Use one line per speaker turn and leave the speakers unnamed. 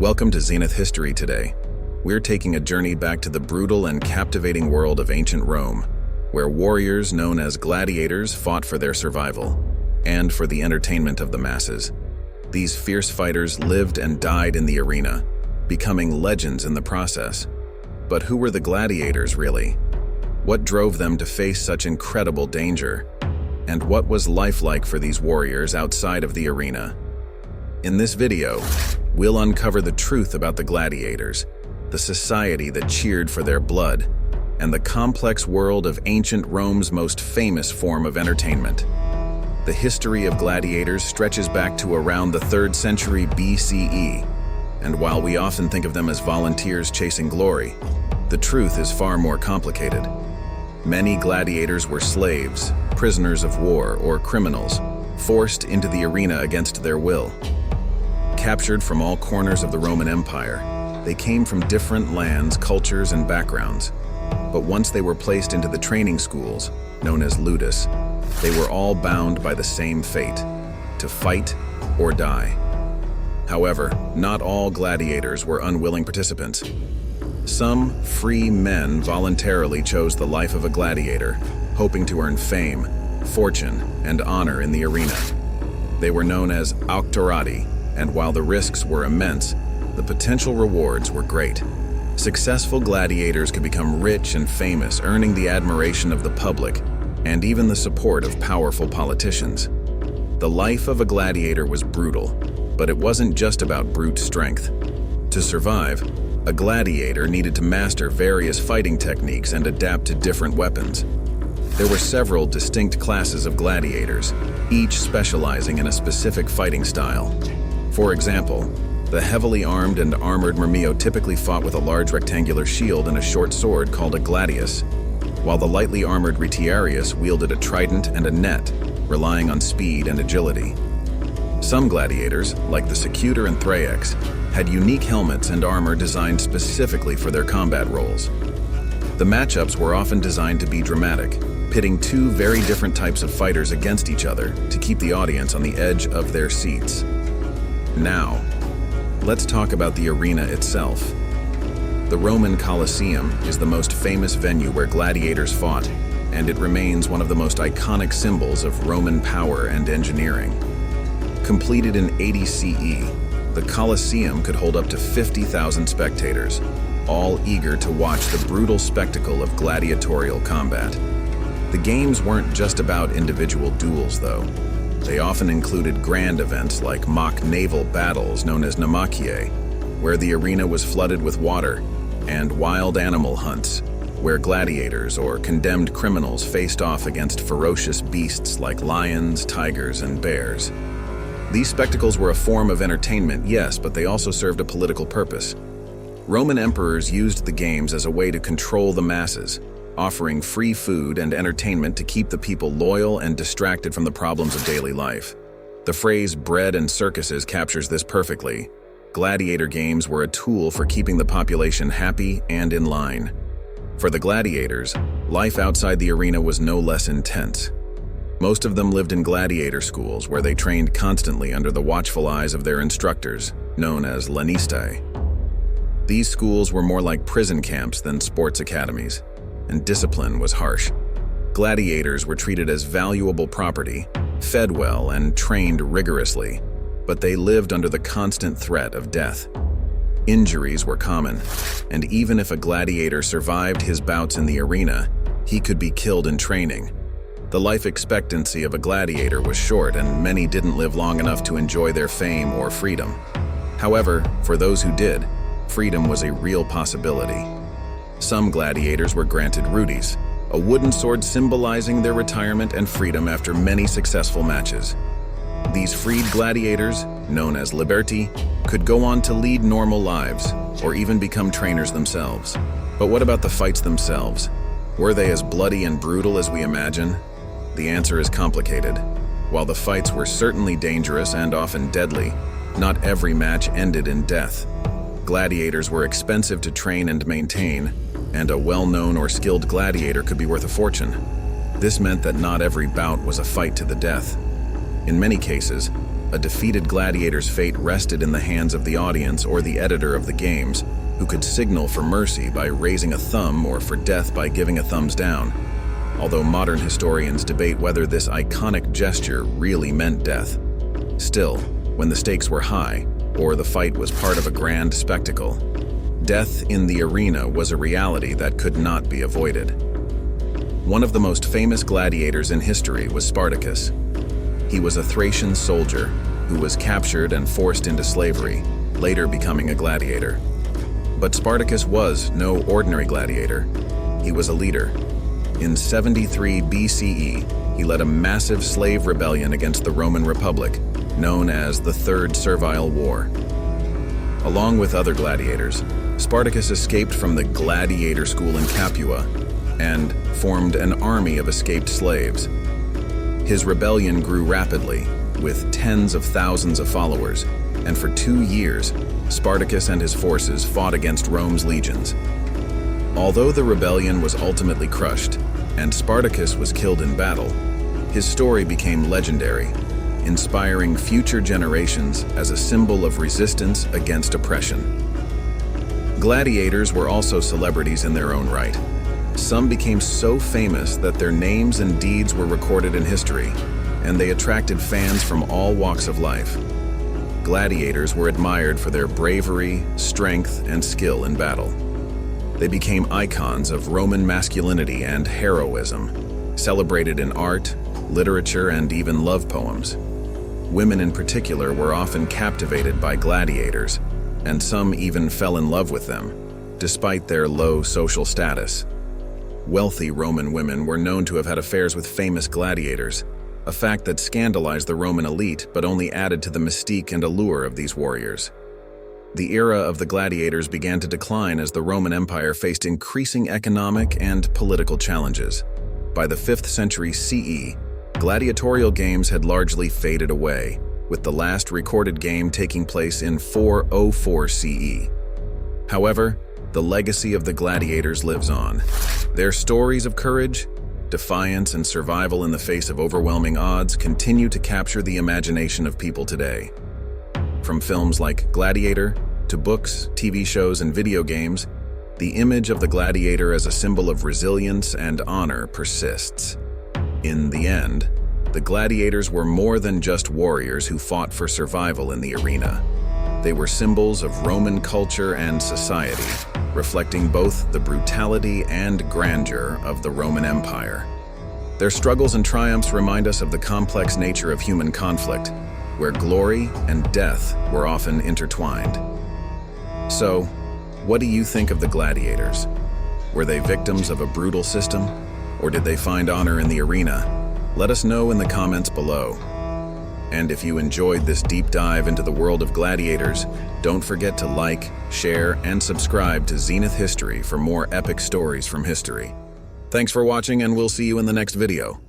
Welcome to Zenith History today. We're taking a journey back to the brutal and captivating world of ancient Rome, where warriors known as gladiators fought for their survival and for the entertainment of the masses. These fierce fighters lived and died in the arena, becoming legends in the process. But who were the gladiators really? What drove them to face such incredible danger? And what was life like for these warriors outside of the arena? In this video, we'll uncover the truth about the gladiators, the society that cheered for their blood, and the complex world of ancient Rome's most famous form of entertainment. The history of gladiators stretches back to around the 3rd century BCE, and while we often think of them as volunteers chasing glory, the truth is far more complicated. Many gladiators were slaves, prisoners of war, or criminals, forced into the arena against their will. Captured from all corners of the Roman Empire, they came from different lands, cultures, and backgrounds. But once they were placed into the training schools, known as ludus, they were all bound by the same fate: to fight or die. However, not all gladiators were unwilling participants. Some free men voluntarily chose the life of a gladiator, hoping to earn fame, fortune, and honor in the arena. They were known as auctorati, and while the risks were immense, the potential rewards were great. Successful gladiators could become rich and famous, earning the admiration of the public and even the support of powerful politicians. The life of a gladiator was brutal, but it wasn't just about brute strength. To survive, a gladiator needed to master various fighting techniques and adapt to different weapons. There were several distinct classes of gladiators, each specializing in a specific fighting style. For example, the heavily armed and armored Murmio typically fought with a large rectangular shield and a short sword called a gladius, while the lightly armored Retiarius wielded a trident and a net, relying on speed and agility. Some gladiators, like the Secutor and Thraex, had unique helmets and armor designed specifically for their combat roles. The matchups were often designed to be dramatic, pitting two very different types of fighters against each other to keep the audience on the edge of their seats. Now, let's talk about the arena itself. The Roman Colosseum is the most famous venue where gladiators fought, and it remains one of the most iconic symbols of Roman power and engineering. Completed in 80 CE, the Colosseum could hold up to 50,000 spectators, all eager to watch the brutal spectacle of gladiatorial combat. The games weren't just about individual duels, though. They often included grand events like mock naval battles known as namachiae, where the arena was flooded with water, and wild animal hunts, where gladiators or condemned criminals faced off against ferocious beasts like lions, tigers, and bears. These spectacles were a form of entertainment, yes, but they also served a political purpose. Roman emperors used the games as a way to control the masses, offering free food and entertainment to keep the people loyal and distracted from the problems of daily life. The phrase "bread and circuses" captures this perfectly. Gladiator games were a tool for keeping the population happy and in line. For the gladiators, life outside the arena was no less intense. Most of them lived in gladiator schools where they trained constantly under the watchful eyes of their instructors, known as lanistae. These schools were more like prison camps than sports academies, and discipline was harsh. Gladiators were treated as valuable property, fed well, and trained rigorously, but they lived under the constant threat of death. Injuries were common, and even if a gladiator survived his bouts in the arena, he could be killed in training. The life expectancy of a gladiator was short, and many didn't live long enough to enjoy their fame or freedom. However, for those who did, freedom was a real possibility. Some gladiators were granted rudes, a wooden sword symbolizing their retirement and freedom after many successful matches. These freed gladiators, known as liberti, could go on to lead normal lives, or even become trainers themselves. But what about the fights themselves? Were they as bloody and brutal as we imagine? The answer is complicated. While the fights were certainly dangerous and often deadly, not every match ended in death. Gladiators were expensive to train and maintain, and a well-known or skilled gladiator could be worth a fortune. This meant that not every bout was a fight to the death. In many cases, A defeated gladiator's fate rested in the hands of the audience or the editor of the games, who could signal for mercy by raising a thumb or for death by giving a thumbs down. Although modern historians debate whether this iconic gesture really meant death. Still, when the stakes were high, or the fight was part of a grand spectacle, death in the arena was a reality that could not be avoided. One of the most famous gladiators in history was Spartacus. He was a Thracian soldier who was captured and forced into slavery, later becoming a gladiator. But Spartacus was no ordinary gladiator. He was a leader. In 73 BCE, he led a massive slave rebellion against the Roman Republic, known as the Third Servile War. Along with other gladiators, Spartacus escaped from the Gladiator School in Capua and formed an army of escaped slaves. His rebellion grew rapidly, with tens of thousands of followers, and for 2 years, Spartacus and his forces fought against Rome's legions. Although the rebellion was ultimately crushed, and Spartacus was killed in battle, his story became legendary, inspiring future generations as a symbol of resistance against oppression. Gladiators were also celebrities in their own right. Some became so famous that their names and deeds were recorded in history, and they attracted fans from all walks of life. Gladiators were admired for their bravery, strength, and skill in battle. They became icons of Roman masculinity and heroism, celebrated in art, literature, and even love poems. Women in particular were often captivated by gladiators, and some even fell in love with them, despite their low social status. Wealthy Roman women were known to have had affairs with famous gladiators, a fact that scandalized the Roman elite but only added to the mystique and allure of these warriors. The era of the gladiators began to decline as the Roman Empire faced increasing economic and political challenges. By the 5th century CE, gladiatorial games had largely faded away, with the last recorded game taking place in 404 CE. However, the legacy of the gladiators lives on. Their stories of courage, defiance, and survival in the face of overwhelming odds continue to capture the imagination of people today. From films like Gladiator to books, TV shows, and video games, the image of the gladiator as a symbol of resilience and honor persists. In the end, the gladiators were more than just warriors who fought for survival in the arena. They were symbols of Roman culture and society, reflecting both the brutality and grandeur of the Roman Empire. Their struggles and triumphs remind us of the complex nature of human conflict, where glory and death were often intertwined. So, what do you think of the gladiators? Were they victims of a brutal system, or did they find honor in the arena? Let us know in the comments below. And if you enjoyed this deep dive into the world of gladiators, don't forget to like, share, and subscribe to Zenith History for more epic stories from history. Thanks for watching, and we'll see you in the next video.